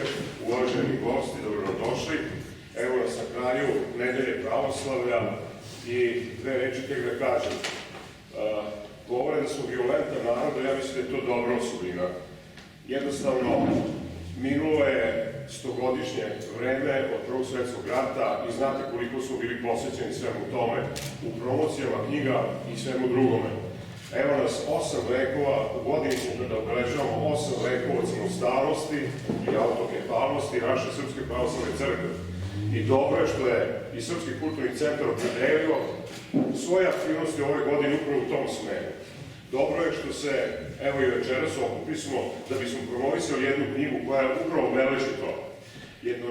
veče, uvaženi gosti, dobrodošli. Evo nas na kraju nedelje pravoslavlja i dve reči tek da kažem. Govore da smo violentan narod, ja mislim da je to dobra osobina. Jednostavno, minulo je 100-godišnje vreme od Prvog svetskog rata i znate koliko smo bili posvećeni svemu tome u promocijama knjiga i svemu drugome. Evo nas 8 vekova, u godini smo kada obeležavamo 8 vekova od samostalnosti i autokefalnosti naše Srpske pravoslavne crkve. I dobro je što je i Srpski kulturni centar opredelio svoje aktivnosti ove godine upravo u tom smeru. Dobro je što se, evo i večeras okupismo da bismo promovisali jednu knjigu koja upravo obeleži to. Jedno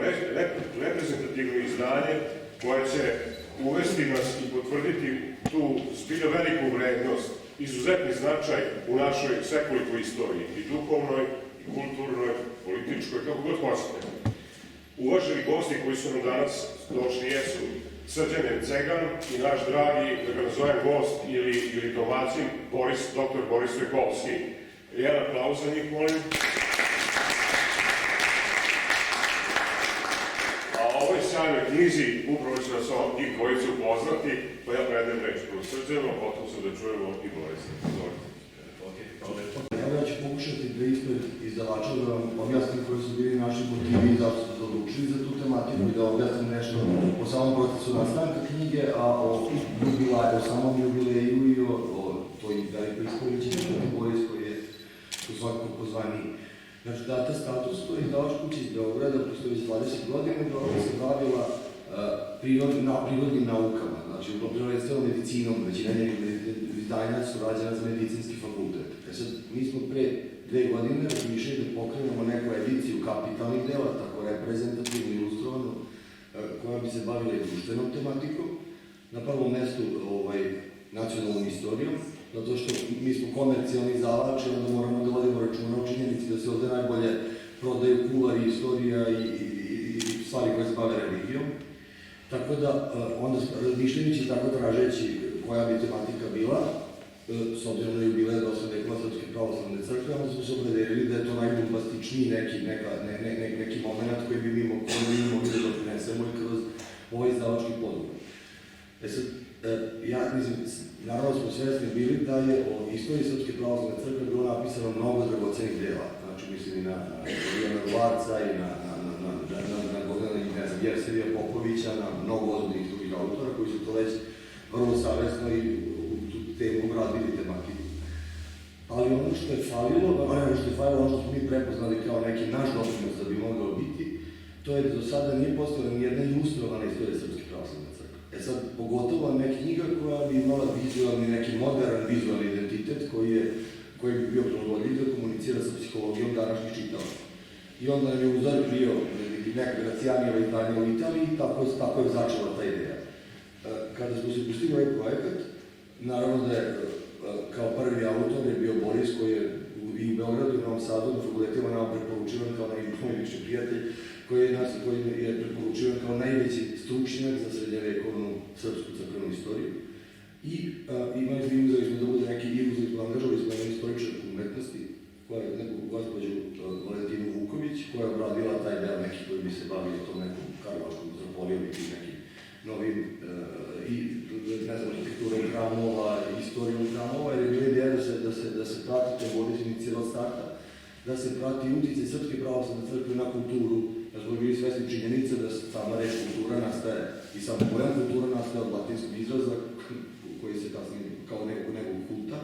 reprezentativno izdanje koje će uvesti nas i potvrditi tu zbilja veliku vrednost, izuzetni značaj u našoj svekolikoj istoriji, i duhovnoj, i kulturnoj, političkoj, kako god hoćete. Uvaženi gosti koji su nam danas došli jesu Srđan Ercegan i naš dragi, da ga nazovem gost ili domaćin, dr. Boris Svekovski. Jedan aplauz za njih, molim. A o ovoj sjajnoj knjizi upravo će nas njih dvojice upoznati, pa ja predajem reč prvo Srđanu, a potom se da čujemo i Borisa. Ja ću pokušati da ispred izdavača da vam objasnim koji su bili naši motivi i zašto ste se odlučili za tu tematiku i da objasnim nešto o samom procesu nastanka knjige, a o samom jubileju i o toj velikoj istoriji Boris koji je u svakako pozvaniji. Znači, data status, to je izdavač kuća iz Beograda, postoji već 20 godina, Beograd se bavila prirodnim naukama, znači prvenstveno medicinom, većina njenih izdanja su rađena za medicinski fakultet. Sad, mi smo pre 2 godine razmišljali da pokrenemo neku ediciju kapitalnih dela, tako reprezentativno ilustrovano, koja bi se bavila i društvenom tematikom, na prvom mestu nacionalnom istorijom, zato što mi smo komercijalni izdavači, onda moramo da vodimo računa o činjenici da se ovde najbolje prodaju kuvari, istorija i stvari koje se bave religijom. Tako da, onda razmišljajući tako tražeći koja bi tematika bila, s obzirom na jubilej 8. vekova Srpske pravoslavne crkve, onda smo se opredelili da je to najbombastičniji neki moment koji bi mi mogli da doprinesemo i kroz ovaj izdavački poduhvat. Sad, naravno smo svesni bili da je o istoriji Srpske pravoslavne crkve bilo napisano mnogo dragocenih dela, znači mislim i na Ivana Varca i na Jerserija Popovića, na mnogo ozbiljnih drugih autora koji su to već vrlo savesno i temu obradili tematiku. Ali ono što je falilo, ono što smo mi prepoznali kao neki naš doprinos da bi mogao biti, to je da do sada nije postojala ni jedna ilustrovana istorija Srpske pravoslavne crkve. Sad, pogotovo ne knjiga koja bi imala vizualni, neki modern vizualni identitet koji bi bio provodljiv da komunicira sa psihologijom današnjih čitalaca. I onda nam je uzor bio neka Gracijanijeva izdanja u Italiji i tako je začela ta ideja. Kada smo se pustili ovaj projekat, naravno da je kao prvi autor je bio Boris koji je i u Beogradu i u Novom Sadu na fakultetima nam preporučivan kao najviši prijatelj, koji je preporučivan kao najveći stručnjak za srednjevekovnu srpsku crkvenu istoriju. I uzeli smo da bude neki uzeli smo angažovali smo jedan istoričar umetnosti, neku gospođu Valentinu Vuković, koja je obradila taj deo neki koji bi se bavio tom nekom karlovačkom zapolijom i nekim novim arhitekturom hramova, istorijom hramova, jer je bila ideja da se prati, to je Boris inicirao starta, da se prati uticaj Srpske pravoslavne crkve na kulturu, da smo bili svesni činjenice da sama reč kultura nastaje i sam pojam kultura nastaje od latinskog izraza koji se kasnije kao nekog kulta,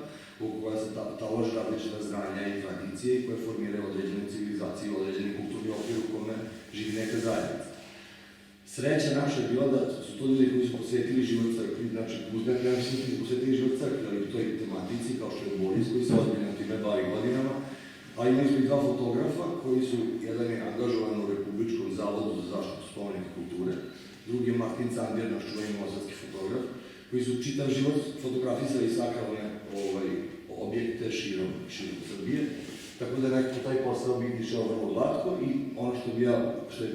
u koja se talože različita znanja i tradicije i koje formiraju određene civilizacije, određene kulturni okvir u kome živi neka zajednica. Sreća naša je bila da su to ljudi koji su posvetili život crkvi, znači posvetili život crkvi, ali u toj tematici kao što je Boris koji se ozbiljno time bavi godinama, a imali smo i 2 fotografa koji su, jedan je angažovan u Republičkom zavodu za zaštitu spomenika kulture, drugi je Martin Candir, naš čuveni novosadski fotograf, koji su čitav život fotografisali i sakralne objekte širom Srbije, tako da nekako taj posao bi išao vrlo glatko i ono što je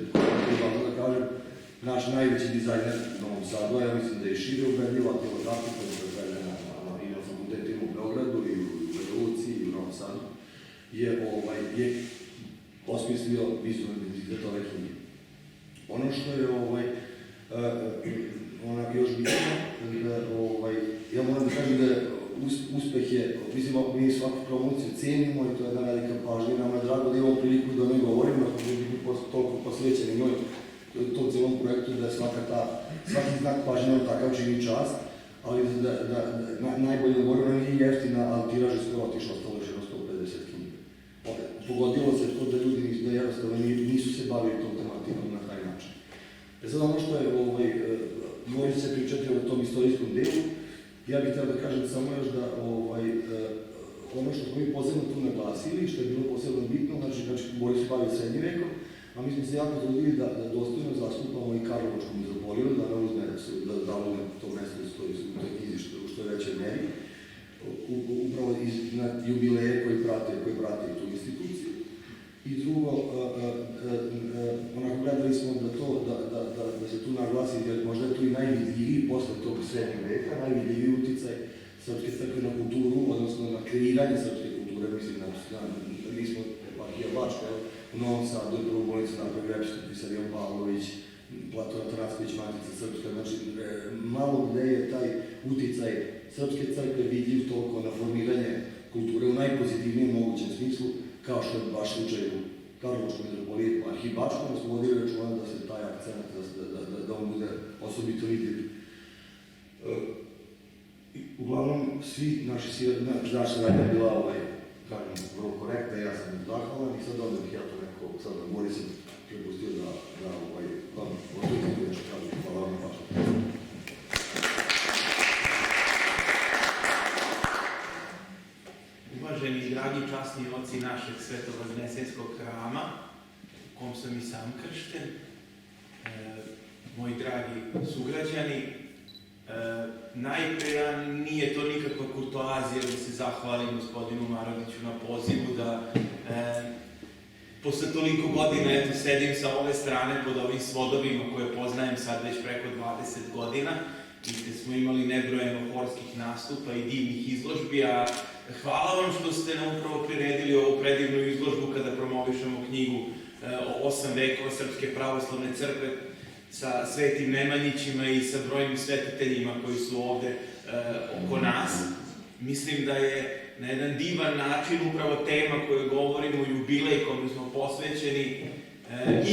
važno da kažem, naš najveći dizajner u Novom Sadu, ja mislim da je šire ubedljivo, a tijelo tako kada se prede i na fakultetima u Beogradu i u Banja Luci i u Novom Sadu, je osmislio vizualni identitet ove knjige. Ono što je onako još bitno, ja moram da kažem da uspeh je, mislim, mi svaku promociju cijenimo i to je jedna velika pažnja, nam je drago da imamo priliku da o njoj govorimo, da smo biti toliko posvećeni njoj, tom cijelom projektu, da je svaki znak pažnje nam takav čini čast, ali najbolje da govorimo, nije jeftina, ali tiraž je skoro otišao, ostalo još 150 knjiga. Pogodilo se to da ljudi jednostavno nisu se bavili tom tematikom na taj način. Sad ono što je, može se pričati o tom istorijskom delu, ja bih htio da kažem samo još da ono što smo mi posebno tu naglasili, što je bilo posebno bitno, znači Boris se bavio srednjim vekom, a mi smo se jako trudili da dostojno zastupamo i Karlovačku metropoliju, da ona uzme to mesto u toj knjizi što je veće meri, upravo na jubileje koji prate tu instituciju. I drugo, onako gledali smo da se tu naglasi, jer možda je tu i najvidljiviji posle tog srednjeg veka, najvidljiviji uticaj srpske crkve na kulturu, odnosno na kreiranje srpske kulture, mislim, mi smo eparhija Bačka, u Novom Sadu je prvu bolnicu napravio episkop Pisarion Pavlović, Platon Atanacković, Matica Srpska, znači malo gde je taj uticaj srpske crkve vidljiv toliko na formiranje kulture u najpozitivnijem mogućem smislu, kao što je baš slučaj u Karlovačkoj metropoliji, arhiv Bačkom, da smo vodili računa da se taj akcent, da on bude osobito vidljiv. Uglavnom, svi naša radnja je bila, kažem, vrlo korektna, ja sam zahvalan i sad onda bih ja to neko, sad da Boris sam prepustio da otvorite nešto kažem. Hvala vam na pažnju. Uvaženi i dragi časni oci našeg Svetovaznesenskog hrama, u kom sam i sam kršten, moji dragi sugrađani, najpre nije to nikakva kurtoazija da se zahvalim gospodinu Marodiću na pozivu da posle toliko godina sedim sa ove strane pod ovim svodovima koje poznajem sad već preko 20 godina i gde smo imali nebrojeno horskih nastupa i divnih izložbi, a hvala vam što ste nam upravo priredili ovu predivnu izložbu kada promovišemo knjigu o 8 vekova Srpske pravoslavne crkve sa svetim Nemanjićima i sa brojnim svetiteljima koji su ovde oko nas. Mislim da je na jedan divan način upravo tema koju govorimo, jubilej kome smo posvećeni,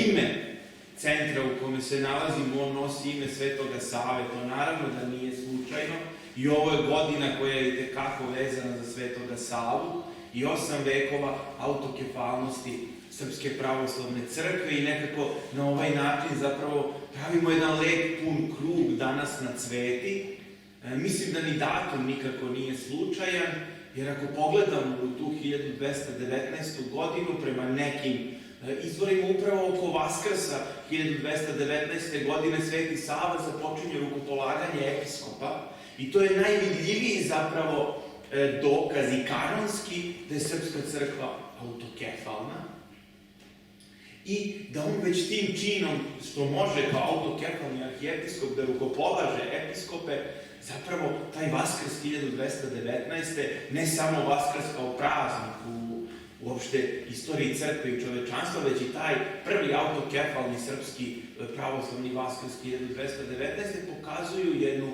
ime centra u kome se nalazimo, on nosi ime Svetoga Save, to naravno da nije slučajno i ovo je godina koja je itekako vezana za Svetoga Savu i 8 vekova autokefalnosti Srpske pravoslavne crkve i nekako na ovaj način zapravo pravimo jedan lep pun krug danas na cveti. Mislim da ni datum nikako nije slučajan, jer ako pogledamo u tu 1219. godinu prema nekim izvorima upravo oko Vaskrsa 1219. godine Sveti Sava započinje rukopolaganje episkopa i to je najvidljiviji zapravo dokaz i kanonski da je Srpska crkva autokefalna i da on već tim činom što može kao autokefalni arhijepiskop da rukopolaže episkope, zapravo taj Vaskrs 1219. ne samo Vaskrs kao praznik u uopšte istoriji crkve i čovečanstva, već i taj prvi autokefalni srpski pravoslavni Vaskrs 1219. pokazuju jednu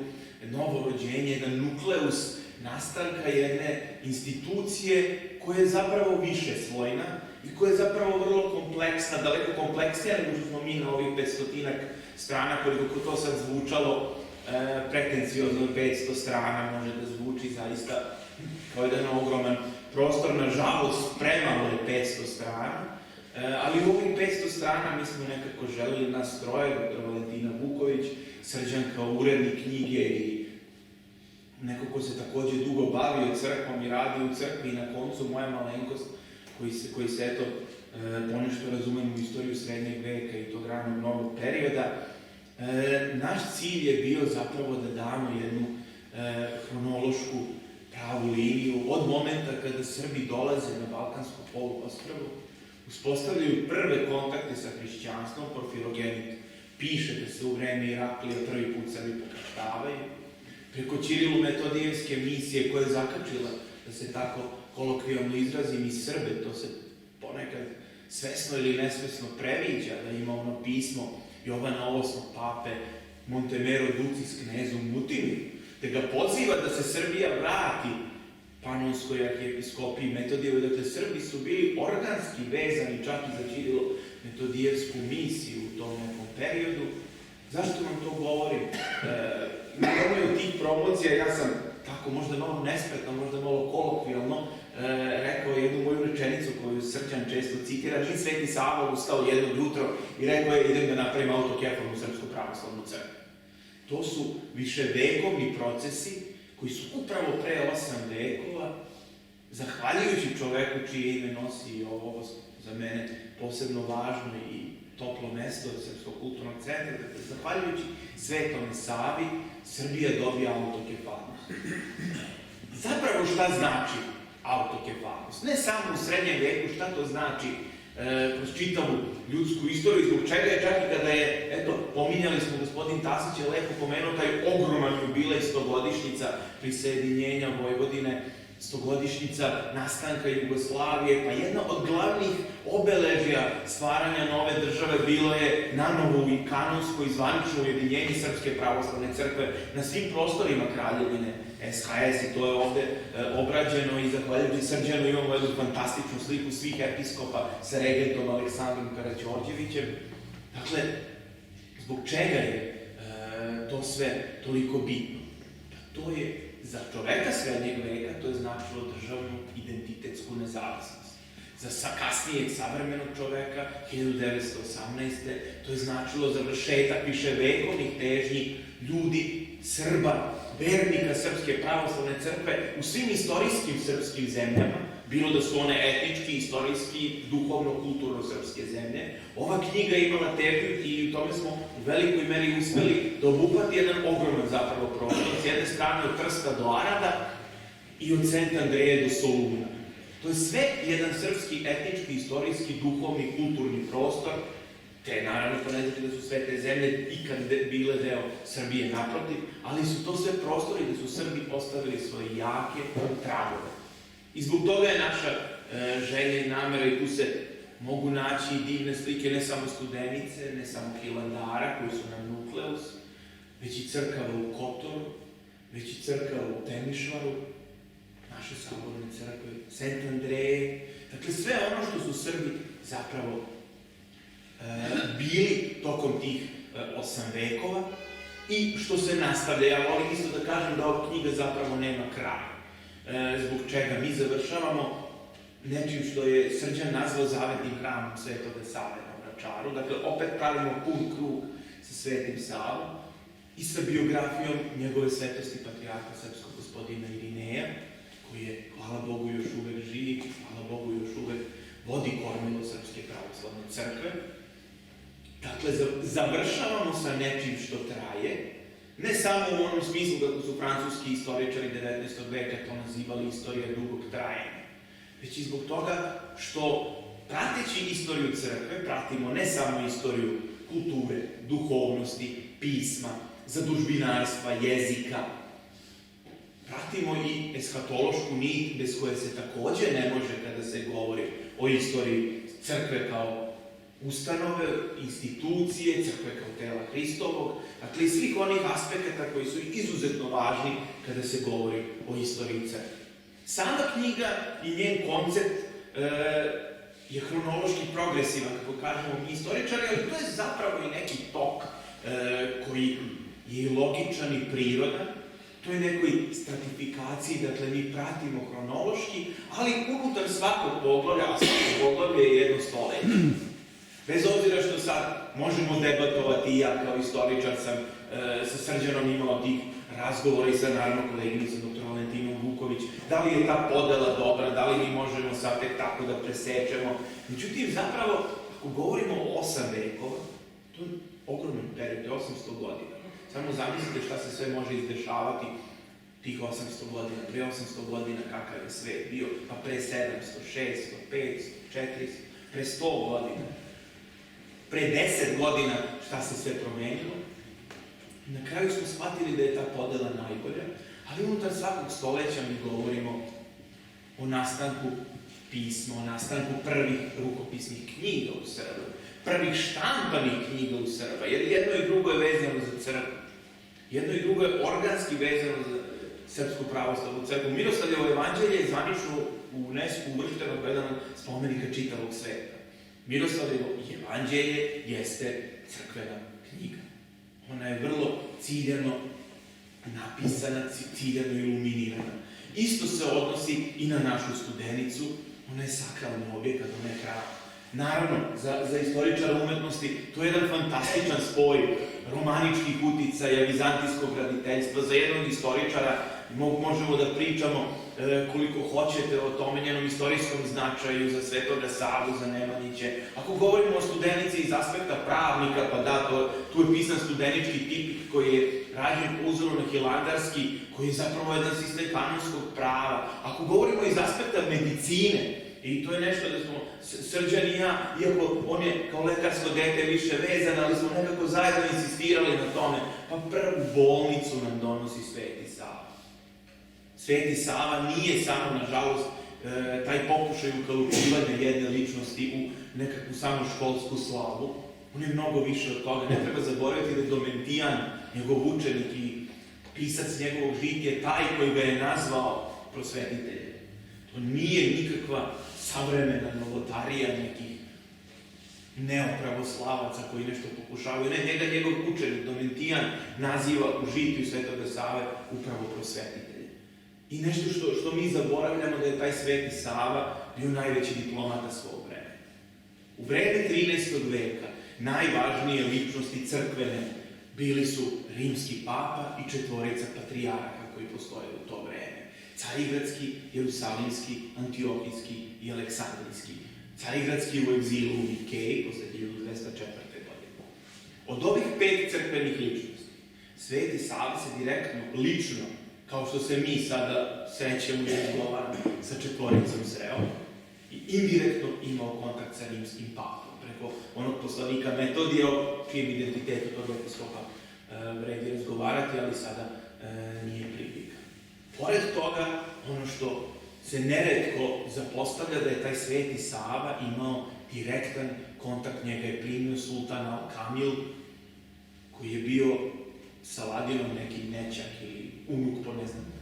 novo rođenje, jedan nukleus nastanka jedne institucije koja je zapravo više slojna i koja je zapravo vrlo kompleksna, daleko kompleksnija nego što smo mi na ovih 500-ak strana, koliko to sad zvučalo pretenciozno 500 strana, može da zvuči zaista kao jedan ogroman prostor, nažalost premalo je 500 strana, ali u ovih 500 strana mi smo nekako želeli nas troje, dr. Valentina Vuković, Srđan kao urednik knjige i neko ko se takođe dugo bavio crkvom i radi u crkvi i na koncu moja malenkost koji se eto ponešto razumemo u istoriju srednjeg veka i tog ranog novog perioda. Naš cilj je bio zapravo da damo jednu hronološku pravu liniju od momenta kada Srbi dolaze na Balkansko poluostrvo, uspostavljaju prve kontakte sa hrišćanstvom, Porfirogenit piše da se u vreme Iraklija prvi put Srbi pokrštavaju, preko Ćirilu-Metodijevske misije koja je zakačila, da se tako kolokvijalno izrazim, i Srbe, to se ponekad svesno ili nesvesno previđa da ima ono pismo Jovana VIII pape Montemero Ducis knezum Mutiliju, te ga poziva da se Srbija vrati Panonskoj arhijepiskopiji Metodijevoj. Dakle, Srbi su bili organski vezani čak i za Ćirilo-metodijevsku misiju u tom nekom periodu. Zašto vam to govorim? Na jednoj od tih promocija ja sam tako možda malo nespretno, možda malo kolokvijalno rekao jednu moju rečenicu koju Srđan često citira: nije Sveti Sava ustao jednog jutro i rekao je idem da napravim autokefalnu Srpsku pravoslavnu crkvu. To su viševekovni procesi koji su upravo pre 8 vekova, zahvaljujući čoveku čije ime nosi ovo za mene posebno važno i toplo mesto od Srpskog kulturnog centra, dakle, zahvaljujući Svetome Savi, Srbija dobija autokefalnost. Zapravo šta znači autokefalnost? Ne samo u srednjem veku, šta to znači kroz čitavu ljudsku istoriju, zbog čega je čak i kada je, eto, pominjali smo, gospodin Tasić je lepo pomenuo taj ogroman jubilej 100-godišnjica prisajedinjenja Vojvodine, 100-godišnjica nastanka Jugoslavije, pa jedna od glavnih obeležja stvaranja nove države bilo je nanovo i kanonsko i zvanično ujedinjenje Srpske pravoslavne crkve na svim prostorima Kraljevine SHS, i to je ovde obrađeno i zahvaljujući Srđanu imamo jednu fantastičnu sliku svih episkopa sa regentom Aleksandrom Karađorđevićem. Dakle, zbog čega je to sve toliko bitno? Pa to je za čoveka srednjeg veka, to je značilo državnu identitetsku nezavisnost. Za kasnijeg savremenog čoveka, 1918. to je značilo završetak viševekovnih težnji ljudi, Srba, vernika Srpske pravoslavne crkve u svim istorijskim srpskim zemljama, bilo da su one etnički, istorijski, duhovno, kulturno srpske zemlje. Ova knjiga imala težnju i u tome smo u velikoj meri uspeli da obuhvati jedan ogroman zapravo prostor. S jedne strane od Trsta do Arada i od Sent Andreje do Soluna. To je sve jedan srpski, etnički, istorijski, duhovni, kulturni prostor, te naravno to ne znači da su sve te zemlje ikad bile deo Srbije, naprotiv, ali su to sve prostori gde su Srbi ostavili svoje jake tragove. I zbog toga je naša želja i namera, i tu se mogu naći i divne slike ne samo Studenice, ne samo Hilandara koji su nam nukleus, već i crkava u Kotoru, već i crkava u Temišvaru, naše saborne crkve, Sent Andreje, dakle sve ono što su Srbi zapravo bili tokom tih 8 vekova i što se nastavlja. Ja volim isto da kažem da ova knjiga zapravo nema kraja. Zbog čega mi završavamo nečim što je Srđan nazvao zavetnim hramom Svetoga Save na Vračaru. Dakle, opet pravimo pun krug sa Svetim Savom i sa biografijom njegove svetosti patrijarha srpskog gospodina Irineja, koji je, hvala Bogu, još uvek živi, hvala Bogu, još uvek vodi kormilo Srpske pravoslavne crkve. Dakle, završavamo sa nečim što traje, ne samo u onom smislu kako su francuski istoričari 19. veka to nazivali istorija dugog trajanja, već i zbog toga što, prateći istoriju crkve, pratimo ne samo istoriju kulture, duhovnosti, pisma, zadužbinarstva, jezika, pratimo i eshatološku nit bez koje se takođe ne može kada se govori o istoriji crkve kao ustanove, institucije, crkve kao tela Hristovog, dakle i svih onih aspekata koji su izuzetno važni kada se govori o istoriji crkve. Sama knjiga i njen koncept je hronološki progresivan, kako kažemo mi istoričari, ali to je zapravo i neki tok koji je i logičan i prirodan. To je nekoj stratifikaciji, dakle mi pratimo hronološki, ali unutar svakog poglavlja, a svako poglavlje je jedno stoleće. Bez obzira što sad možemo debatovati, i ja kao istoričar sam sa Srđanom imao tih razgovora i sa naravno koleginicom dr. Valentinom Vuković, da li je ta podela dobra, da li mi možemo sad tek tako da presečemo. Međutim, zapravo, ako govorimo o 8 vekova, to je ogroman period, to je 800 godina. Samo zamislite šta se sve može izdešavati tih 800 godina, pre 800 godina kakav je svet bio, pa pre 700, 600, 500, 400, pre 100 godina. Pre 10 godina šta se sve promenilo. Na kraju smo shvatili da je ta podela najbolja, ali unutar svakog stoleća mi govorimo o nastanku pismo o nastanku prvih rukopisnih knjiga u Srbiji, prvih štampanih knjiga u Srbiji, jer jedno i drugo je vezano za crkvu. Jedno i drugo je organski vezano za Srpsku pravoslavnu crkvu. Miroslavljevo evanđelje je zvanično u UNESCO uvršteno kao jedan od spomenika čitavog sveta. Miroslavljevo evanđelje jeste crkvena knjiga. Ona je vrlo ciljano napisana, ciljano iluminirana. Isto se odnosi i na našu Studenicu. Ona je sakralni objekat, ona je hram. Naravno, za istoričara umetnosti to je jedan fantastičan spoj romaničkih uticaja, vizantijskog graditeljstva. Za jednog istoričara možemo da pričamo koliko hoćete o tome njenom istorijskom značaju za Svetoga Savu, za Nemanjiće. Ako govorimo o Studenici iz aspekta pravnika, pa da, tu je pisan studenički tipik koji je rađen po uzoru na hilandarski, koji je zapravo jedan sistem kanonskog prava. Ako govorimo iz aspekta medicine, i to je nešto da smo Srđan i ja, iako on je kao lekarsko dete više vezan, ali smo nekako zajedno insistirali na tome, pa prvu bolnicu nam donosi Sveti Sava. Sveti Sava nije samo, nažalost, taj pokušaj ukalučivanja jedne ličnosti u nekakvu samo školsku slavu. On je mnogo više od toga. Ne treba zaboraviti da je Domentijan, njegov učenik i pisac njegovog žitija, taj koji ga je nazvao prosvetiteljem. To nije nikakva savremena novotarija nekih neopravoslavaca koji nešto pokušavaju. Ne, njega njegov učenik Domentijan naziva u žitiju Svetoga Save upravo prosvetitelj. I nešto što mi zaboravljamo da je taj Sveti Sava bio najveći diplomata svog vremena. U vreme 13. veka najvažnije ličnosti crkvene bili su rimski papa i četvorica patrijarha koji postoje u to vreme. Carigradski, Jerusalimski, Antiohijski i Aleksandrijski. Carigradski u egzilu u Nikeji posle 1204. godine. Od ovih 5 crkvenih ličnosti, Sveti Sava se direktno, lično, kao što se mi sada srećemo i razgovaramo sa četvoricom sreo, i indirektno imao kontakt sa rimskim papom, preko onog poslanika Metodija, o čijem identitetu tog episkopa vredi razgovarati, ali sada nije prilika. Pored toga, ono što se neretko zapostavlja da je taj Sveti Sava imao direktan kontakt, njega je primio sultan Al-Kamil, koji je bio Saladinom neki nećak ili unuk po ne znam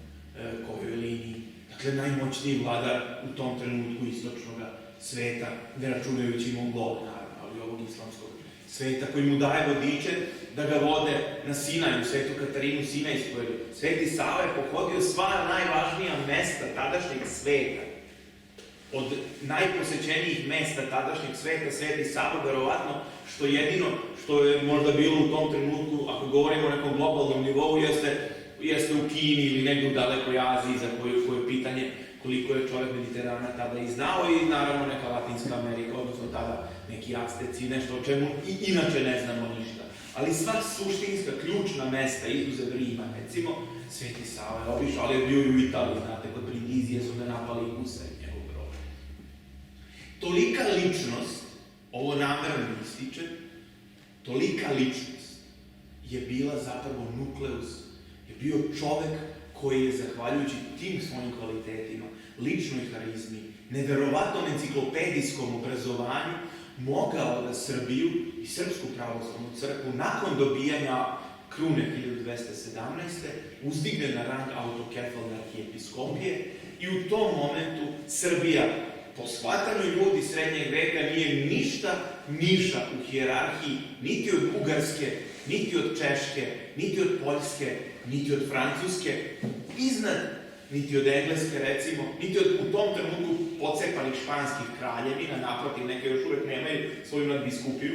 kojoj liniji. Dakle, najmoćniji vladar u tom trenutku istočnog sveta, ne računajući Mongola, naravno, ali ovog islamskog sveta, koji mu daje vodiče da ga vode na Sinaj, u Svetu Katarinu Sinajsku. Sveti Sava je pohodio sva najvažnija mesta tadašnjeg sveta. Od najposećenijih mesta tadašnjeg sveta, Sveti Sava, verovatno, što jedino što je možda bilo u tom trenutku, ako govorimo o nekom globalnom nivou, jeste u Kini ili negdje u dalekoj Aziji, za koje pitanje koliko je čovjek Mediterana tada i znao, i naravno neka Latinska Amerika, odnosno tada neki Azteci, nešto o čemu i inače ne znamo ništa. Ali sva suštinska, ključna mesta, izuzev Rima, recimo, Sveti Sava je obišao, ali je bio i u Italiji, znate, kod Brindizije su ga napali i kusari njegov grob. Tolika ličnost, ovo namerno ističe, tolika ličnost je bila zapravo nukleus, je bio čovek koji je, zahvaljujući tim svojim kvalitetima, ličnoj harizmi, neverovatnom enciklopedijskom obrazovanju, mogao da Srbiju i Srpsku pravoslavnu crkvu nakon dobijanja krune 1217. uzdigne na rang autokefalne arhijepiskopije, i u tom momentu Srbija, po shvatanju ljudi srednjeg veka, nije ništa niša u hijerarhiji, niti od Bugarske, niti od Češke, niti od Poljske, niti od Francuske, iznad, niti od Engleske, recimo, niti od u tom trenutku pocepanih španskih kraljevina, naprotiv, neke još uvek nemaju svoju nadbiskupiju.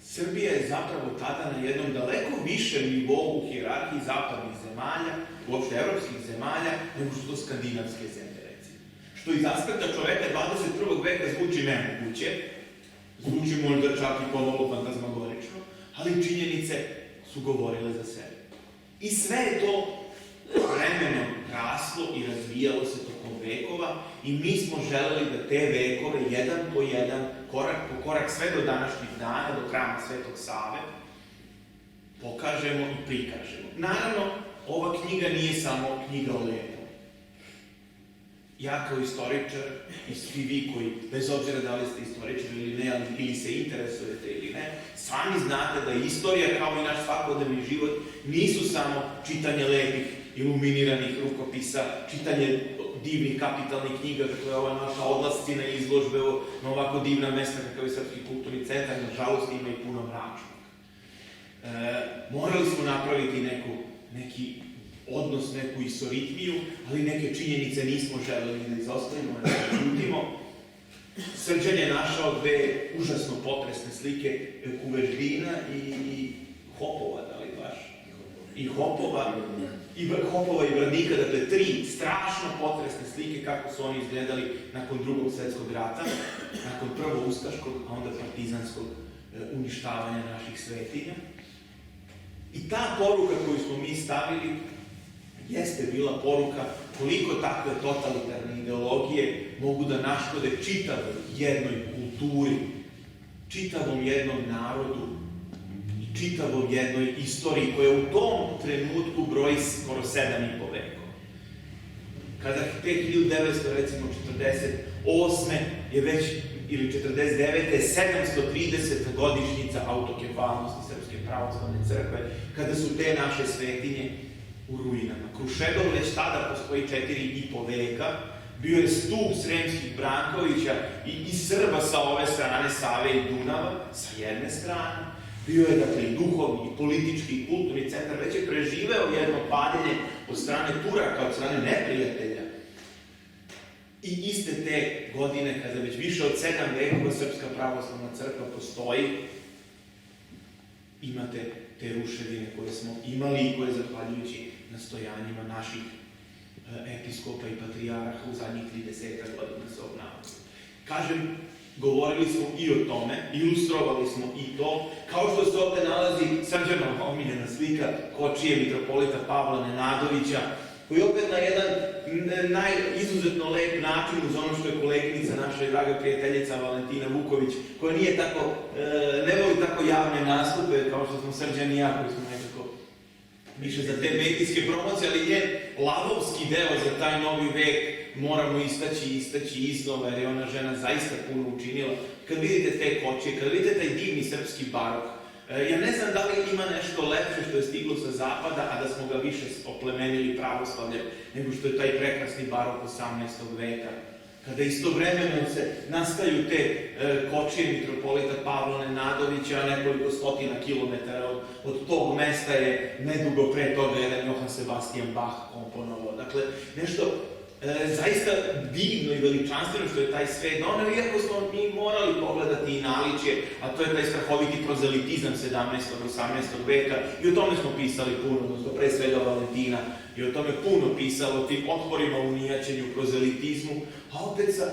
Srbija je zapravo tada na jednom daleko višem nivou u hijerarhiji zapadnih zemalja, uopšte evropskih zemalja, nego što to skandinavske zemlje, recimo. Što iz aspekta čoveka 21. veka zvuči nemoguće, zvuči možda čak i pomalo fantazmagorično, ali činjenice su govorile za sebe. I sve je to vremenom raslo i razvijalo se tokom vekova, i mi smo želeli da te vekove, jedan po jedan, korak po korak, sve do današnjih dana, do hrama Svetog Save, pokažemo i prikažemo. Naravno, ova knjiga nije samo knjiga o lepom. ja kao istoričar i svi vi koji, bez obzira da li ste istoričar ili ne, ili se interesujete ili ne, sami znate da istorija, kao i naš svakodnevni život, nisu samo čitanje lepih, iluminiranih rukopisa, čitanje divnih kapitalnih knjiga, kako je ova naša odlascina i izložbe na ovako divna mesta kakav je Srpski kulturni centar, nažalost ima i puno mračnog. Morali smo napraviti neki odnos, neku istoritmiju, ali neke činjenice nismo želeli da izostavimo, da čutimo. Srđan je našao dve užasno potresne slike Kuveždina i Hopova, da li baš? I Hopova i Brnika, dakle tri strašno potresne slike kako su oni izgledali nakon Drugog svjetskog rata, nakon prvo ustaškog, a onda partizanskog uništavanja naših svetinja. I ta poruka koju smo mi stavili jeste bila poruka koliko takve totalitarne ideologije mogu da naškode čitavoj jednoj kulturi, čitavom jednom narodu i čitavom jednoj istoriji koja u tom trenutku broji skoro 7,5 vekova. Kada te 1948. je već, ili 49. 730. godišnjica autokefalnosti Srpske pravoslavne crkve, kada su te naše svetinje u ruinama. Krušedol već tada postoji 4,5 veka, bio je stup Sremskih Brankovića i Srba sa ove strane Save i Dunava, sa jedne strane. Bio je, dakle, i duhovni, i politički, i kulturni centar, već je preživeo jedno paljenje od strane Turaka, od strane neprijatelja. I iste te godine, kada već više od 7 vekova Srpska pravoslavna crkva postoji, imate te ruševine koje smo imali i koje, zahvaljujući nastojanjima naših episkopa i patrijaraha u zadnjih 30 godina se obnavljaju. Kažem, govorili smo i o tome, ilustrovali smo i to, kao što se ovde nalazi Srđanova omiljena slika kočije mitropolita Pavla Nenadovića, koji opet na jedan izuzetno lep način, uz ono što je koleginica naša i draga prijateljica Valentina Vuković, koja nije tako, ne voli tako javne nastupe, kao što smo Srđan i ja, koji smo nekako više za te medijske promocije, ali njen lavovski deo za taj novi vek moramo istaći iznova, jer je ona žena zaista puno učinila. Kad vidite te kočije, kad vidite taj divni srpski barok, ja ne znam da li ima nešto lepše što je stiglo sa zapada, a da smo ga više oplemenili pravoslavljem, nego što je taj prekrasni barok 18. veka. Kada istovremeno se nastaju te kočije mitropolita Pavla Nenadovića, nekoliko stotina kilometara od tog mesta je nedugo pre toga jedan Johann Sebastian Bach komponovao. Dakle, nešto zaista divno i veličanstveno što je taj svet doneo, iako smo mi morali pogledati i naličje, a to je taj strahoviti prozelitizam 17. i 18. veka, i o tome smo pisali puno, odnosno pre svega Valentina, i o tome puno pisalo, o tim otporima u unijaćenju, prozelitizmu, a opet sa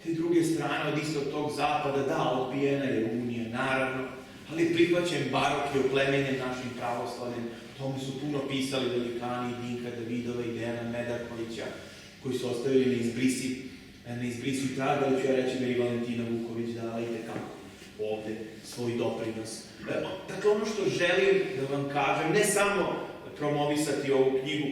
te druge strane, od istog tog zapada, da, odbijena je unija, naravno, ali prihvaćen barok i oplemenjen našim pravoslavljem, o tome su puno pisali velikani, Dinka Davidova i Dejana Medakovića, koji su ostavili neizbrisiv trag, ali ću ja reći da je i Valentina Vuković dala i tekako ovde svoj doprinos. Dakle, ono što želim da vam kažem, ne samo promovisati ovu knjigu,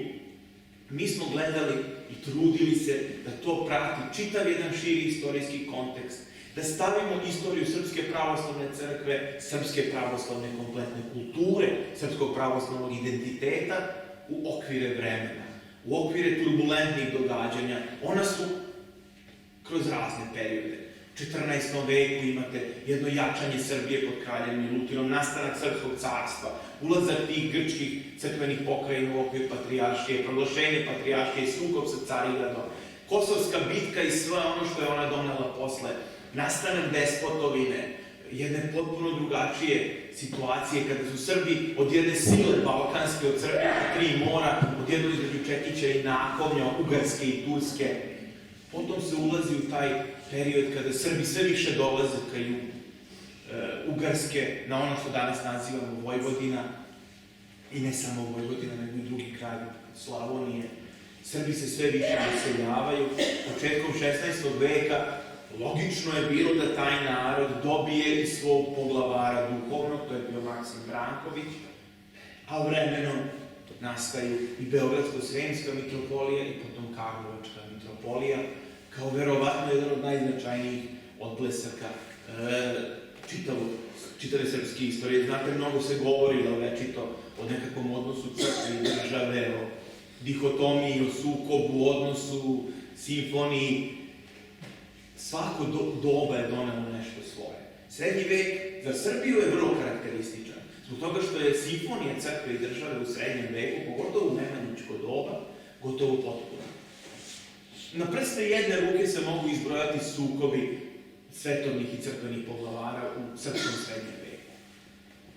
mi smo gledali i trudili se da to prati čitav jedan širi istorijski kontekst, da stavimo istoriju Srpske pravoslavne crkve, Srpske pravoslavne kompletne kulture, Srpskog pravoslavnog identiteta u okvire vremena, u okvire turbulentnih događanja. Ona su kroz razne periode. U 14. veku imate jedno jačanje Srbije pod kraljem Milutinom, nastanak Srpskog carstva, ulazak tih grčkih crkvenih pokrajina u okvir patrijaršije, proglašenje patrijaršije, sukob sa Carigradom, Kosovska bitka i sve ono što je ona donela posle, nastanak despotovine, jedne potpuno drugačije situacije kada su Srbi od jedne sile balkanske, od Srbije na 3 mora, od jednog između Čekića i Nakovnja, Ugarske i Turske. Potom se ulazi u taj period kada Srbi sve više dolaze ka jugu Ugarske, na ono što danas nazivamo Vojvodina, i ne samo Vojvodina, nego i drugi kraj Slavonije. Srbi se sve više naseljavaju. Početkom 16. veka logično je bilo da taj narod dobije i svog poglavara duhovnog, to je bio Maksim Branković, a vremenom nastaju i Beogradsko-Sremska mitropolija i potom Karlovačka mitropolija, kao verovatno jedan od najznačajnijih odblesaka čitave srpske istorije. Znate, mnogo se govorilo večito o nekakvom odnosu crkve i države, o dihotomiji, o sukobu, odnosu, simfoniji. Svako doba je donelo nešto svoje. Srednji vek za Srbiju je vrlo karakterističan, zbog toga što je simfonija crkve i države u srednjem veku, pogotovo u nemanjičko doba, gotovo potpuno. Na prste jedne ruke se mogu izbrojati sukobi svetovnih i crkvenih poglavara u srpskom srednjem veku.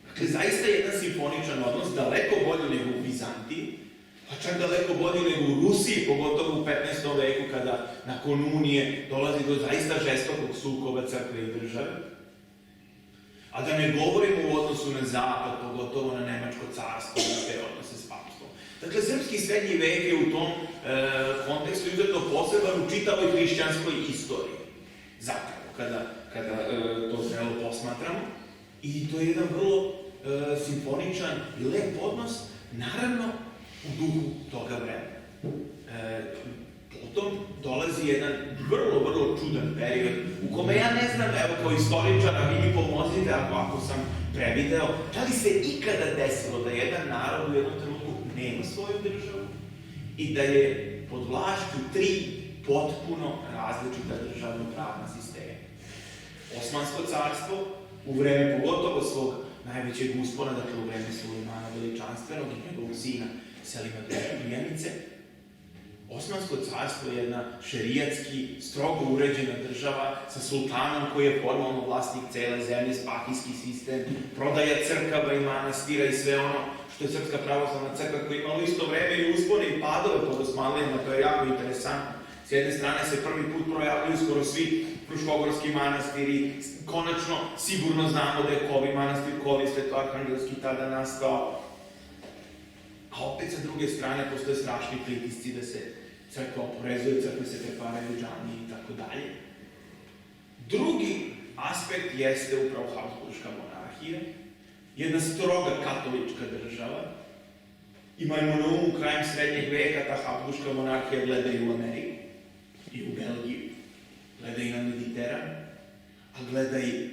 Dakle, zaista je jedan simfoničan odnos, daleko bolji nego u Vizantiji, pa čak daleko bolji nego u Rusiji, pogotovo u 15. veku, kada nakon Unije dolazi do zaista žestokog sukoba crkve i države. A da ne govorimo u odnosu na zapad, pogotovo na Nemačko carstvo, na te odnose s papstvom. Dakle, srpski srednji vek je u tom kontekstu izuzetno poseban u čitavoj hrišćanskoj istoriji. Zapravo, kada to zrelo posmatramo. I to je jedan vrlo simfoničan i lep odnos, naravno, u duhu toga vremena. Potom dolazi jedan vrlo čudan period u kome ja ne znam, evo kao istoričar, a vi mi pomozite ako sam prevideo, da li se ikada desilo da jedan narod u jednom trenutku nema svoju državu i da je pod vlašću 3 potpuno različita državno-pravna sistema. Osmansko carstvo, u vreme pogotovo svog najvećeg uspona, dakle u vreme Sulejmana Veličanstvenog i njegovog sina Selima Dujanice. Osmansko carstvo je jedna šerijatski, strogo uređena država sa sultanom koji je formalno vlasnik cele zemlje, spahijski sistem, prodaja crkava i manastira i sve ono što je Srpska pravoslavna crkva koja ima u isto vreme i uspone i padove pod Osmanlijama, to je jako interesantno. S jedne strane se prvi put projavljaju skoro svi fruškogorski manastiri, konačno sigurno znamo da je Kovi manastir, Kovi Svetoarhangelski tada nastao, a opet sa druge strane postoje strašni pritisci da se crkva oporezuje, crkve se pretvaraju u džamije i tako dalje. Drugi aspekt jeste upravo Habsburška monarhija, jedna stroga katolička država. Imajmo na umu krajem srednjeg veka, ta Habsburška monarhija gleda i u Ameriku, i u Belgiju, gleda i na Mediteran, a gleda i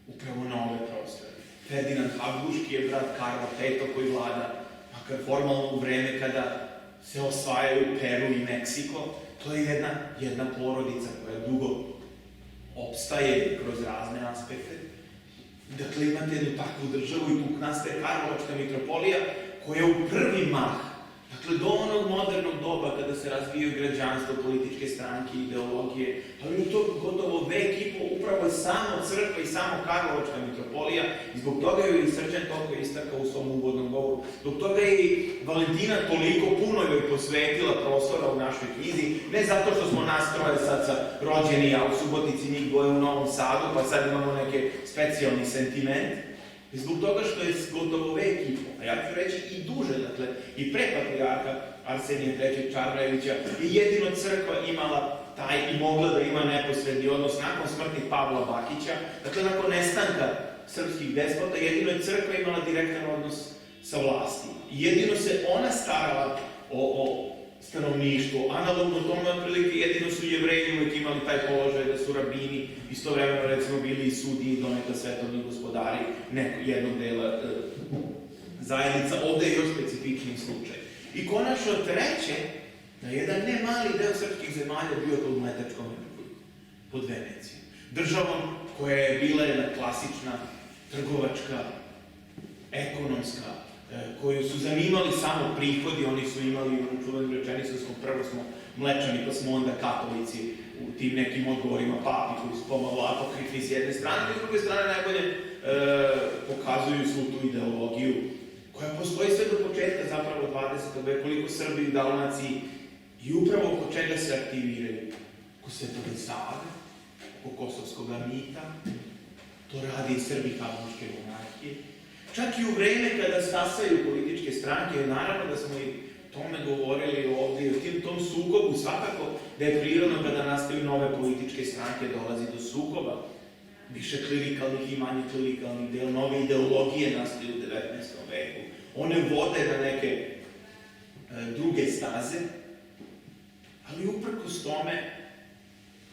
upravo na ove prostore. Ferdinand Habsburški je brat Karla V koji vlada, makar formalno u vreme kada se osvajaju Peru i Meksiko, to je jedna porodica koja dugo opstaje kroz razne aspekte. Dakle, imate jednu takvu državu i tu nastaje Karlovačka mitropolija koja u prvi mah, dakle, do onog modernog doba kada se razvijaju građanstvo, političke stranke, ideologije, ali u to gotovo vek i po upravo je samo crkva i samo Karlovačka mitropolija i zbog toga je i Srđan toliko istakao u svom uvodnom govoru. Zbog toga je i Valentina toliko puno joj posvetila prostora u našoj knjizi, ne zato što smo nas troje sad rođeni, a u Subotici njih dvoje u Novom Sadu, pa sad imamo neke specijalni sentiment, i zbog toga što je gotovo vek i po, a ja ću reći i duže, dakle, i pre patrijarha Arsenija III. Čarbrajevića je jedino crkva imala taj i mogla da ima neposredni odnos nakon smrti Pavla Bakića, dakle, nakon nestanka srpskih despota, jedino je crkva imala direktan odnos sa vlasti. Jedino se ona starala o stanovništvu, analogno tome otprilike jedino su Jevreji uvek imali taj položaj da su rabini, istovremeno recimo bili i sudiji i donekle svetovni gospodari jednog dela zajednica, ovde je još specifični slučaj. I konačno treće, da jedan ne mali deo srpskih zemalja bio pod Mletačkom republikom, pod Venecijom. Državom koja je bila jedna klasična, trgovačka, ekonomska, koju su zanimali samo prihodi, oni su imali u čuvenu rečenicu, prvo smo mlečani, pa smo onda katolici u tim nekim odgovorima papi koji su pomalo apokrifni s jedne strane, a s druge strane najbolje pokazuju svu tu ideologiju koja postoji sve do početka zapravo 20. veka, koliko Srbi u Dalmaciji i upravo oko čega se aktiviraju. Oko Svetove Save, oko Kosovskog mita, to radi i Srbi Habsburške monarhije. Čak i u vreme kada stasaju političke stranke, naravno da smo i tome govorili ovde i o tom sukobu, svakako da je prirodno kada nastaju nove političke stranke, dolazi do sukoba, više klerikalnih i manje klerikalnih nove ideologije nastaju u 19. veku. One vode na neke druge staze, ali uprkos tome,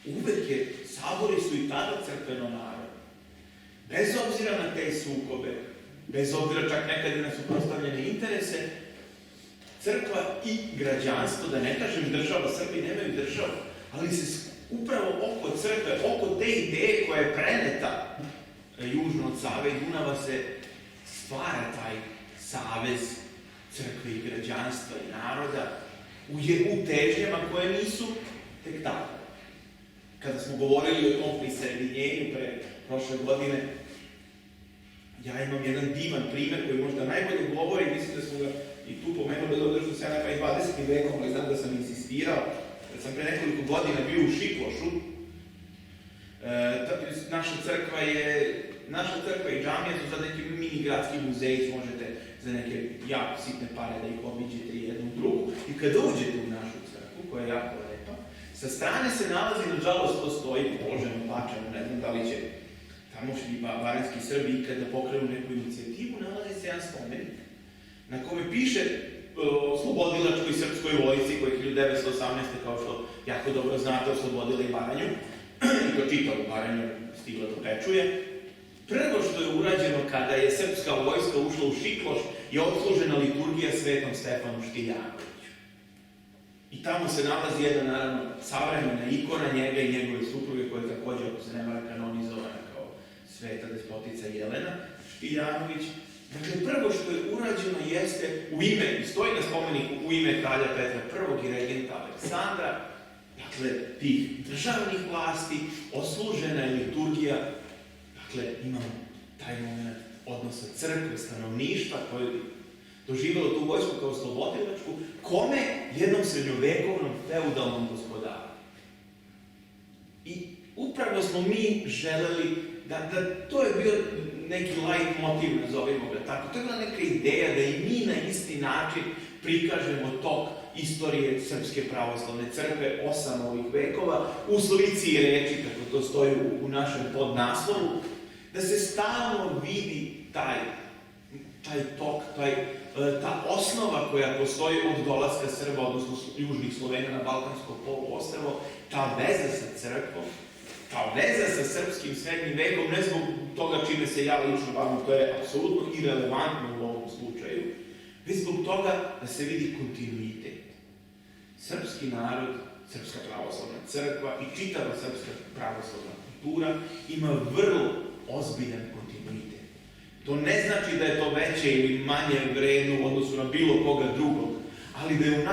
uvek je, sabori su i tada crkveno narod. Bez obzira na te sukobe, bez obzira čak nekad i na suprotstavljene interese, crkva i građanstvo, da ne kažem država, Srbi nemaju državu, ali se upravo oko crkve, oko te ideje koja je preneta južno od Save i Dunava se stvara taj savez crkve i građanstva i naroda u težnjama koje nisu tek tako. Kada smo govorili o tom prisajedinjenju pre prošle godine, ja imam jedan divan primer koji možda najbolje govori, mislim da smo ga i tu pomenuli, bez obzira što sam ja i 20. vekom, ali znam da sam insistirao, kad sam pre nekoliko godina bio u Šiklošu, naša crkva i džamija su sad neki mini gradski muzeji, možete za neke jako sitne pare da ih obiđete jednu drugu, i kada uđete u našu crkvu, koja je jako lepa, sa strane se nalazi, nažalost, to stoji položeno, bačeno, ne znam da li će tamošnji baranjski Srbi ikada pokrenu neku inicijativu, nalazi se jedan spomenik na kome piše o slobodilačkoj srpskoj vojsci koja je 1918. kao što jako dobro znate oslobodila i Baranju, i to čitavu Baranju stigla do Pečuje. Prvo što je urađeno kada je srpska vojska ušla u Šikloš je odslužena liturgija Svetom Stefanu Štiljanoviću. I tamo se nalazi jedna, naravno, savremena ikona njega i njegove supruge, koja je također, ako se ne vara, kanonizovana kao sveta despotica Jelena Štiljanović. Dakle, prvo što je urađeno jeste stoji na spomeniku u ime kralja Petra I. i regenta Aleksandra, dakle, tih državnih vlasti, oslužena je liturgija, dakle, imamo taj moment odnosa crkve, stanovništva, koje je doživjelo tu vojsku kao slobodilačku, kome jednom srednjovekovnom feudalnom gospodaru. I upravo smo mi želeli da to je bio neki light motiv, nazovimo ga tako. To je bila neka ideja da i mi na isti način prikažemo tok istorije Srpske pravoslavne crkve 8 ovih vekova u slici i reči, kako to stoji u našem podnaslovu, da se stalno vidi taj tok, ta osnova koja postoji od dolaska Srba, odnosno južnih Slovena na Balkansko poluostrvo, ta veza sa crkvom, ta veza sa srpskim srednjim vekom, ne zbog toga čime se ja lično bavim, to je apsolutno irelevantno u ovom slučaju, već zbog toga da se vidi kontinuitet. Srpski narod, Srpska pravoslavna crkva i čitava Srpska pravoslavna kultura ima vrlo ozbiljan kontinuitet. To ne znači da je to veće ili manje vredno u odnosu na bilo koga drugog, ali da je u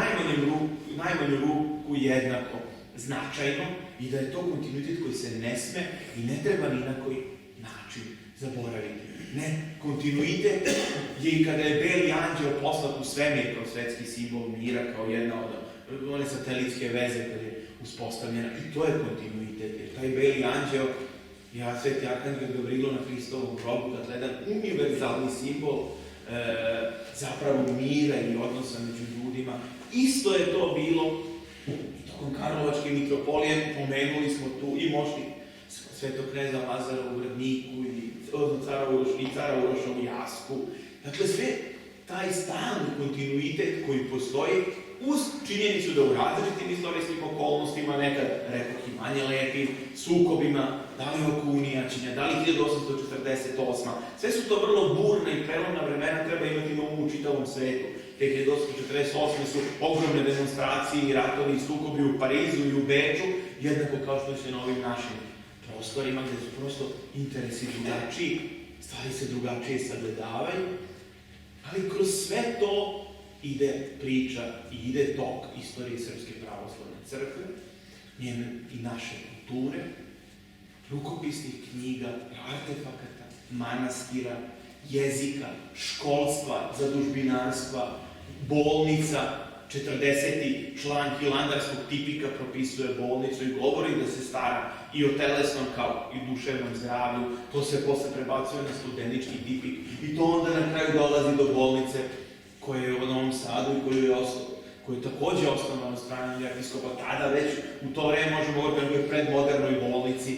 najmanju ruku jednako značajno i da je to kontinuitet koji se ne sme i ne treba ni na koji način zaboraviti. Ne, kontinuitet je i kada je Beli anđeo poslat u svemir kao svetski simbol mira, kao jedna od one satelitske veze kada je uspostavljena. I to je kontinuitet, jer taj Beli anđeo, Sveti Arhangel Gavrilo na Hristovom grobu, dakle, jedan univerzalni simbol zapravo mira i odnosa među ljudima. Isto je to bilo i tokom Karlovačke mitropolije, pomenuli smo tu i mošti Svetog kneza Lazara u Vrdniku i cara Uroša u Jasku. Dakle, sve taj stalni kontinuitet koji postoji uz činjenicu da u različitim istorijskim okolnostima, nekad, rekoh i manje lepim, sukobima, da li oko unijačenja, da li 1848. Sve su to vrlo burna i prelomna vremena, treba imati na umu u čitavom svetu. Te 1848. su ogromne demonstracije i ratovi i sukobi u Parizu i u Beču, jednako kao što se na ovim našim prostorima, gde su prosto interesi drugačiji, stvari se drugačije sagledavaju, ali kroz sve to ide priča i ide tok istorije Srpske pravoslavne crkve, njene i naše kulture, rukopisnih knjiga, artefakata, manastira, jezika, školstva, zadužbinarstva, bolnica. 40. član Hilandarskog tipika propisuje bolnicu i govori da se stara i o telesnom kao i duševnom zdravlju. To se posle prebacuje na studenički tipik i to onda na kraju dolazi do bolnice koja je u Novom Sadu i koju je takođe osnovana od strane episkopa. Tada već u to vreme možemo govoriti o predmodernoj bolnici.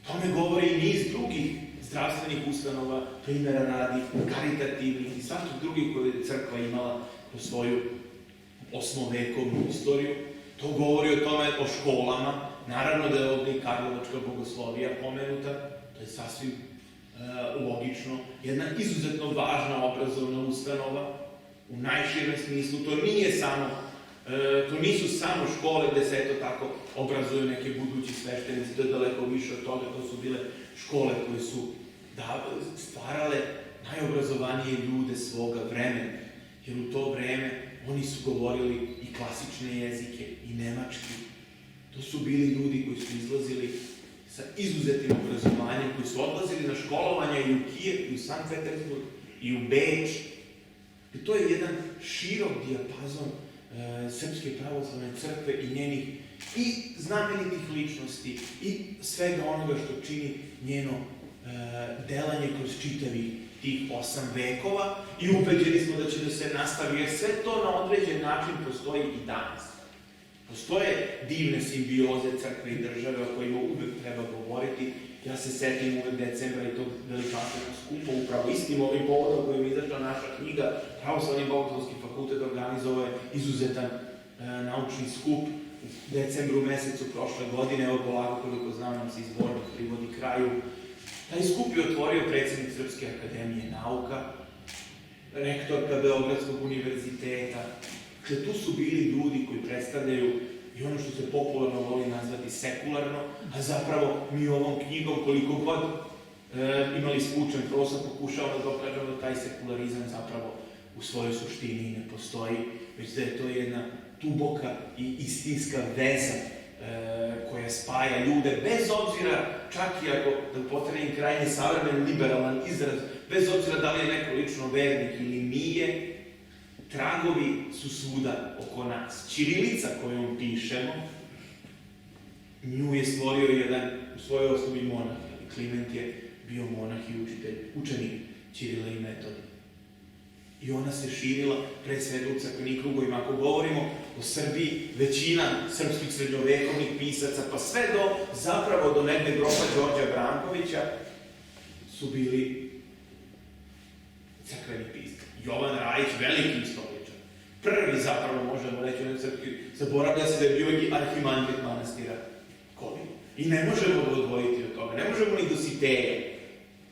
Tome govori i niz drugih zdravstvenih ustanova, primjera radi, karitativnih i svakih drugih koje je crkva imala u svoju osmovekovnu istoriju. To govori o tome, o školama. Naravno da je ovdje i Karlovačka bogoslovija pomenuta, to je sasvim logično. Jedna izuzetno važna obrazovna ustanova, u najširem smislu. To nisu samo škole gde se eto tako obrazuju neke budući sveštenici, to je daleko više od toga, to su bile škole koje su stvarale najobrazovanije ljude svoga vremena, jer u to vreme oni su govorili i klasične jezike i nemački. To su bili ljudi koji su izlazili sa izuzetnim obrazovanjem, koji su odlazili na školovanja i u Kijev, i u Sankt Petersburg, i u Beč. I to je jedan širok dijapazon Srpske pravoslavne crkve i njenih i znamenitih ličnosti i svega onoga što čini njeno delanje kroz čitavih tih 8 vekova i ubeđeni smo da će da se nastavi, jer sve to na određen način postoji i danas. Postoje divne simbioze crkve i države o kojima uvek treba govoriti. Ja se setim uvek decembra i tog veličanstvenog skupa, upravo istim ovim povodom kojim je izašla naša knjiga. Pravoslavni bogoslovski fakultet organizovao je izuzetan naučni skup u decembru mesecu prošle godine. Evo polako, koliko znam, nam se izbornik privodi kraju. Taj skup je otvorio predsjednik Srpske akademije nauka, rektorka Beogradskog univerziteta. Dakle, tu su bili ljudi koji predstavljaju i ono što se popularno voli nazvati sekularno, a zapravo mi ovom knjigom, koliko god imali skučen prostor, pokušavamo da dokažemo da taj sekularizam zapravo u svojoj suštini ne postoji, već da je to jedna duboka i istinska veza koja spaja ljude, bez obzira, čak i ako, da upotrebim krajnje savremen liberalan izraz, bez obzira da li je neko lično vernik ili nije, tragovi su svuda oko nas. Ćirilica kojom pišemo, nju je stvorio jedan u svojoj osnovi monah. Kliment je bio monah i učenik Ćirila i Metodija. I ona se širila pre svega u crkvenim krugovima. Ako govorimo o Srbiji, većina srpskih srednjovekovnih pisaca, pa sve zapravo do negde grofa Đorđa Brankovića, su bili crkveni pisci. Jovan Rajić, veliki istoričar. Prvi zapravo, možemo reći, u crkvi, zaboravlja se da je bio i arhimandrit manastira Kovin. I ne možemo ga odvojiti od toga, ne možemo ni do Siteje,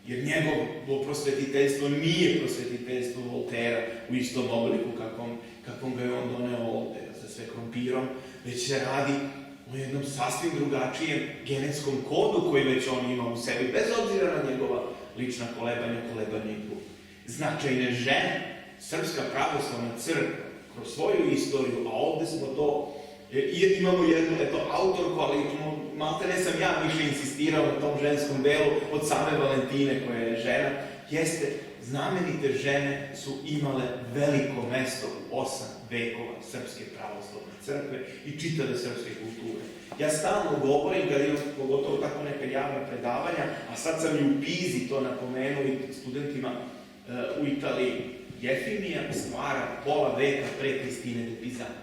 jer njegovo prosvetiteljstvo nije prosvetiteljstvo Voltera u istom obliku kakvom ga je on doneo ovde, sa sve krompirom, već se radi o jednom sasvim drugačijem genetskom kodu koji već on ima u sebi, bez obzira na njegova lična kolebanja i drugo. Značajne žene, Srpska pravoslavna crkva, kroz svoju istoriju, a ovde smo to, imamo jednu autorku, ali malte ne sam ja više insistirao na tom ženskom delu od same Valentine koja je žena, jeste, znamenite žene su imale veliko mesto u 8 vekova Srpske pravoslavne crkve i čitave srpske kulture. Ja stalno govorim, kad imam pogotovo tako neka javna predavanja, a sad sam i u Pizi to napomenuo i studentima u Italiji, Jefimija stvara pola veka pre Kristine de Pizan.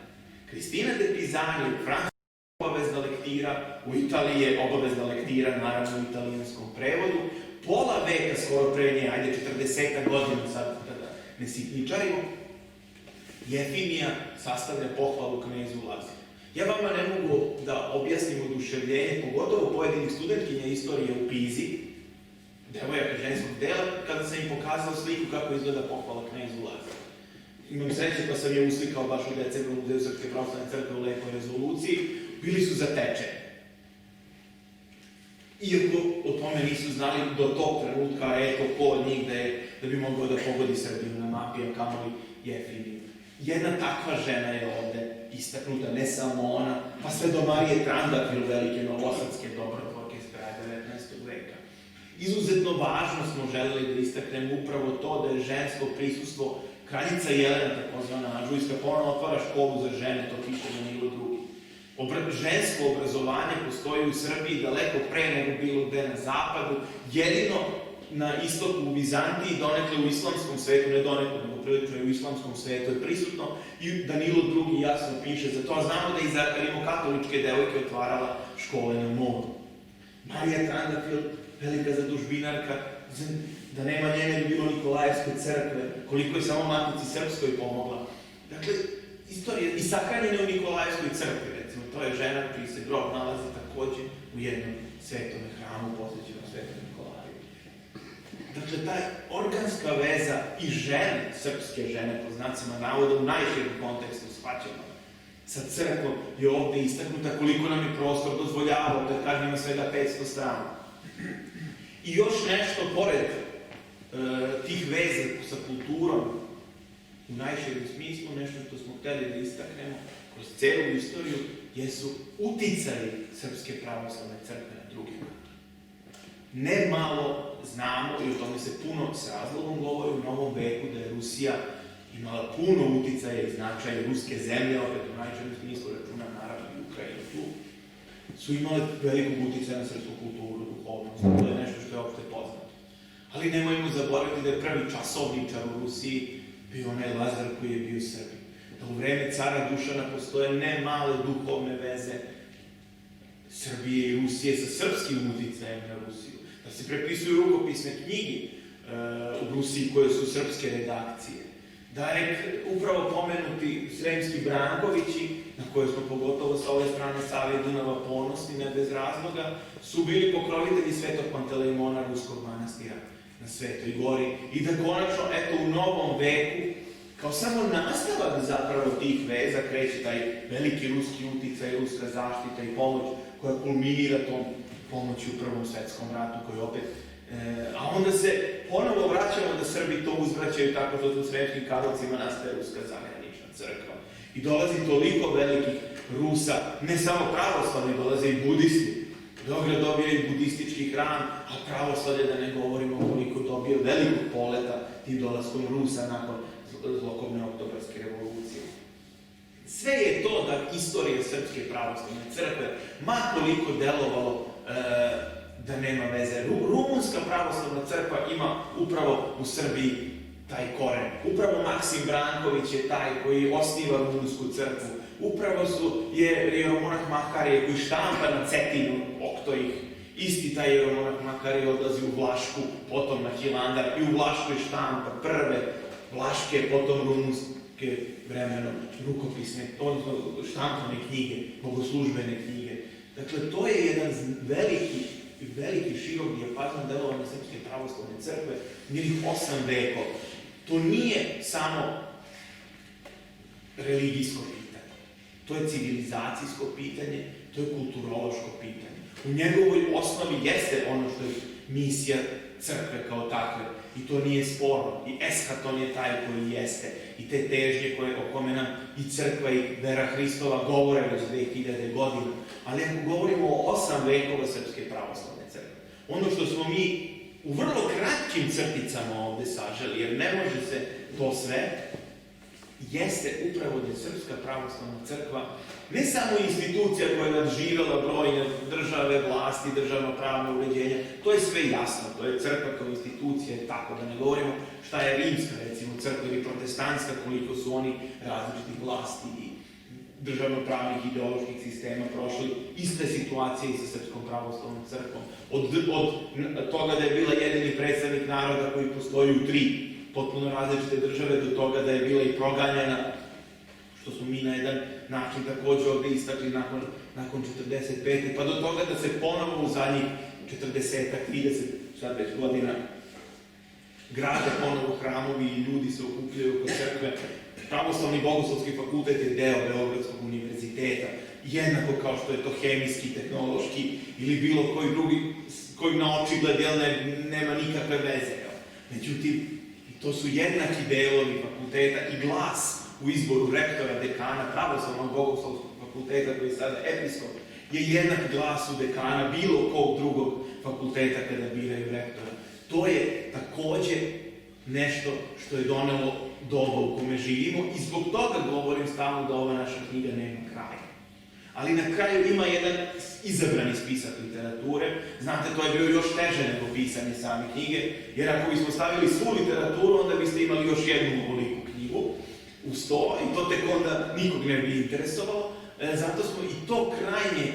Kristina de Pizan je u Francuskoj obavezna lektira, u Italiji je obavezna lektira, naravno u italijanskom prevodu. Pola veka skoro pre nje, ajde 40 godina sad kada ne sitničarimo, Jefimija sastavlja pohvalu knezu Laziru. Ja vama ne mogu da objasnim oduševljenje, pogotovo pojedinih studentkinja istorije u Pizi, devojaka ženskog dela, kada sam im pokazao sliku kako izgleda pohvala knezu Laziru. Imam sreće pa sam je uslikao baš u decembru u Muzeju Srpske pravoslavne crkve u lepoj rezoluciji, bili su zatečeni. Iako o tome nisu znali do tog trenutka, eto ko od njih da bi mogao da pogodi Srbiju na mapi, a kamoli Jefimiju. Jedna takva žena je ovde istaknuta, ne samo ona, pa sve do Marije Trandafil, velike novosadske dobrotvorke iz kraja 19. veka. Izuzetno važno smo želeli da istaknemo upravo to da je žensko prisustvo. Kraljica Jelena, takozvana Anžujska, ponovno otvara školu za žene, to piše Danilo II. Žensko obrazovanje postoji u Srbiji daleko pre nego bilo gde na zapadu, jedino na istoku u Vizantiji, donekle u islamskom svetu, ne donekle, nego prilično i u islamskom svetu je prisutno i Danilo II jasno piše za to, a znamo da je i za rimokatoličke devojke otvarala škole na moru. Marija Trandafil, velika zadužbinarka, da nema njene bi bilo Nikolajevske crkve, koliko je samo Matici Srpskoj pomogla. Dakle, istorije i sahranjene u Nikolajevskoj crkvi, recimo, to je žena čiji se grob nalazi takođe u jednom svetom hramu posvećenom Svetom Nikolaju. Dakle, ta organska veza i žene, srpske žene, po znacima navoda, u najširom kontekstu shvaćeno sa crkvom je ovde istaknuta koliko nam je prostor dozvoljavao, da kažem ima svega 500 strana. I još nešto, pored tih veza sa kulturom, u najširom smislu, nešto što smo hteli da istaknemo kroz celu istoriju, jesu uticaji Srpske pravoslavne crkve na druge narode. Ne malo znamo, i o tome se puno s razlogom govori u novom veku, da je Rusija imala puno uticaja i značaja, ruske zemlje, opet u najširom smislu računa naravno i Ukrajinu tu, su imale velikog uticaja na srpsku kulturu, duhovnost, to je nešto što je opšte poznato. Ali nemojmo zaboraviti da je prvi časovničar u Rusiji bio onaj Lazar koji je bio Srbin. Da u vreme cara Dušana postoje ne male duhovne veze Srbije i Rusije sa srpskim uticajem na Rusiju. Da se prepisuju rukopisne knjige u Rusiji koje su srpske redakcije. Da upravo pomenuti Sremski Brankovići, na koje smo pogotovo sa ove strane Save Dunava ponosni, ne bez razloga, su bili pokrovitelji Svetog Pantelejmona ruskog manastira na Svetoj gori. I da konačno, eto, u novom veku, kao samo nastavak zapravo tih veza, kreće taj veliki ruski uticaj, ruska zaštita i pomoć koja kulminira tom pomoći u Prvom svetskom ratu, koji opet... A onda se ponovo vraćamo da Srbi to uzvraćaju tako što u Sremskim Karlovcima nastaje Ruska zagranična crkva. I dolazi toliko velikih Rusa, ne samo pravoslavni, dolaze i budisti. Beograd dobije i budistički hram, a pravoslavlje, da ne govorimo koliko dobije velikog poleta tim dolaskom Rusa nakon zlokobne oktobarske revolucije. Sve je to da istorija Srpske pravoslavne crkve, ma koliko delovalo da nema veze. Rumunska pravoslavna crkva ima upravo u Srbiji taj koren. Upravo Maksim Branković je taj koji osniva Rumunsku crkvu. Upravo je jeromonah Makarije koji štampa na Cetinu, Oktojih. Isti taj jeromonah Makarije odlazi u Vlašku, potom na Hilandar i u Vlaškoj štampa prve vlaške, potom rumunske vremenom rukopisne, odnosno štampane knjige, bogoslužbene knjige. Dakle, to je jedan veliki širok dijapazon delovanja Srpske pravoslavne crkve, njenih 8 vekova. To nije samo religijsko pitanje. To je civilizacijsko pitanje, to je kulturološko pitanje. U njegovoj osnovi jeste ono što je misija crkve kao takve. I to nije sporno. I eschaton je taj koji jeste. I te težnje o kome nam i crkva i vera Hristova govore već 2000 godina. Ali ako govorimo o 8 vekova Srpske pravoslavne crkve, ono što smo mi u vrlo kratkim crticama ovde saželi, jer ne može se to sve, jeste upravo da je Srpska pravoslavna crkva ne samo institucija koja je nadživela brojne države, vlasti, državno-pravno uređenje, to je sve jasno, to je crkva kao institucija, tako da ne govorimo šta je rimska, recimo, crkva ili protestantska, koliko su oni različitih vlasti i državno-pravnih ideoloških sistema prošli, iste situacije i sa Srpskom pravoslavnom crkvom. Od toga da je bila jedini predstavnik naroda koji postoji u 3 potpuno različite države, do toga da je bila i proganjana, što smo mi na jedan način takođe ovde istakli nakon 45. pa do toga da se ponovo u zadnjih 40-30 sad već godina grade ponovo hramovi i ljudi se okupljaju oko crkve. Pravoslavni bogoslovski fakultet je deo Beogradskog univerziteta, jednako kao što je to hemijski, tehnološki ili bilo koji drugi, koji na očigled nema nikakve veze. Međutim, to su jednaki delovi fakulteta i glas u izboru rektora, dekana, pravoslavnog bogoslovskog fakulteta koji je sada episkop, je jednak glas u dekana bilo kog drugog fakulteta kada biraju rektora. To je takođe nešto što je donelo doba u kome živimo i zbog toga govorim stalno da ova naša knjiga nema kraja. Ali na kraju ima jedan izabrani spisak literature. Znate, to je bilo još teže nego pisanje same knjige, jer ako bismo stavili svu literaturu, onda biste imali još jednu ovoliku knjigu uz to i to tek onda nikog ne bi interesovalo. Zato smo i to krajnje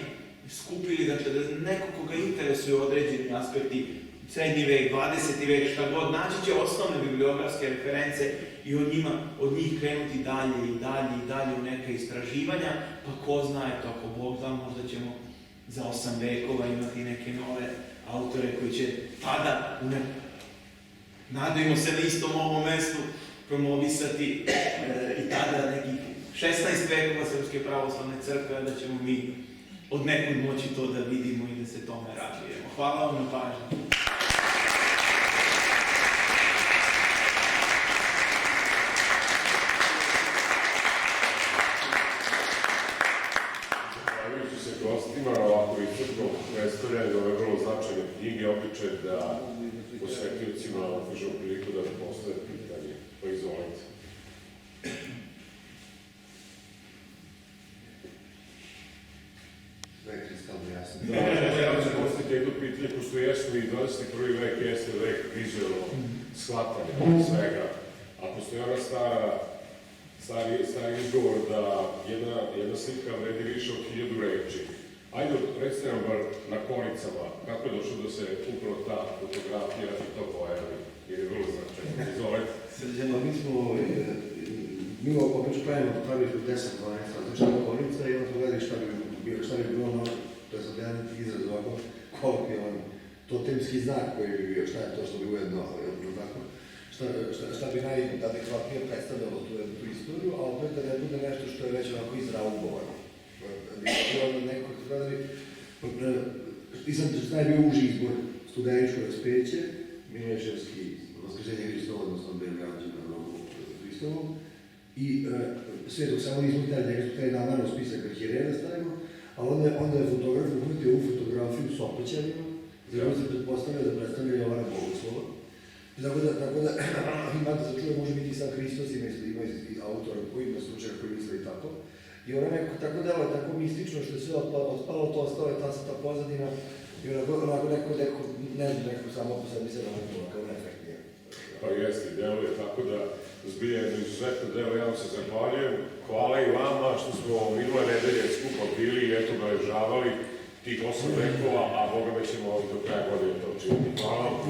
skupili, dakle, da neko koga interesuju određeni aspekti srednji vek, 20. vek, šta god, naći će osnovne bibliografske reference i od njih krenuti dalje i dalje i dalje u neke istraživanja, pa ko zna, eto, ako Bog da, možda ćemo za 8 vekova imati neke nove autore koji će tada, nadajmo se na istom ovom mestu, promovisati i tada nekih 16 vekova Srpske pravoslavne crkve, da ćemo mi od nekud moći to da vidimo i da se tome radujemo. Hvala vam na pažnju. Zahvaljujući se gostima na ovako iscrpnom predstavljanju ove vrlo značajne knjige, običaj da posetiocima okažu priliku da postave pitanje. Pa izvolite. Sve je kristalno jasno. Da, ja ću postaviti jedno pitanje, pošto jesmo i 21. vek jeste vek vizualnog shvatanja svega, a postoji ona stari izgovor da jedna slika vredi više od 1000 reči. Ajde, recite nam bar na koricama, kako je došlo da se upravo ta fotografija i to pojavi, jer je vrlo značajno. Izvolite. Pa mi obično pravili 10-12 različita korica i onda smo gledali šta bi bilo ono, to je sad jedan izraz ovako kolokvijalan, totemski znak koji bi bio, šta je to što bi ujedno, tako, šta bi najadekvatnije predstavljalo tu istoriju, a opet da ne bude nešto što je već onako izraugovano. I onda neko gledali, i sad šta je bio uži izbor, Studeničko raspeće, Mileševski, Vaskrženje Hristova, odnosno Beljađe na rogu Hristovom, i Svetog Samonizmu, taj namarno spisak arhijereda stavimo, ali onda je fotograf uhvatio ovu fotografiju s Opoćanima, zato se pretpostavlja da predstavlja Jovana Bogoslova. Tako da imate da čuje, može biti i sam Hristos, ima i autora koji ima slučaja koji misle i tako. I ona nekako tako delo je tako mistično što je sve otpalo, to ostalo je ta pozadina i onako neko, ne znam, neko samo po sebi se namaknula kao neefektnija. Pa jeste, delo je tako da zbilja jedno izuzetno delo, ja vam se zahvaljujem. Hvala i vama što smo minule nedelje skupa bili i eto obeležavali tih 8 vekova, a Boga me ćemo do kraja godine to učiniti. Hvala vam.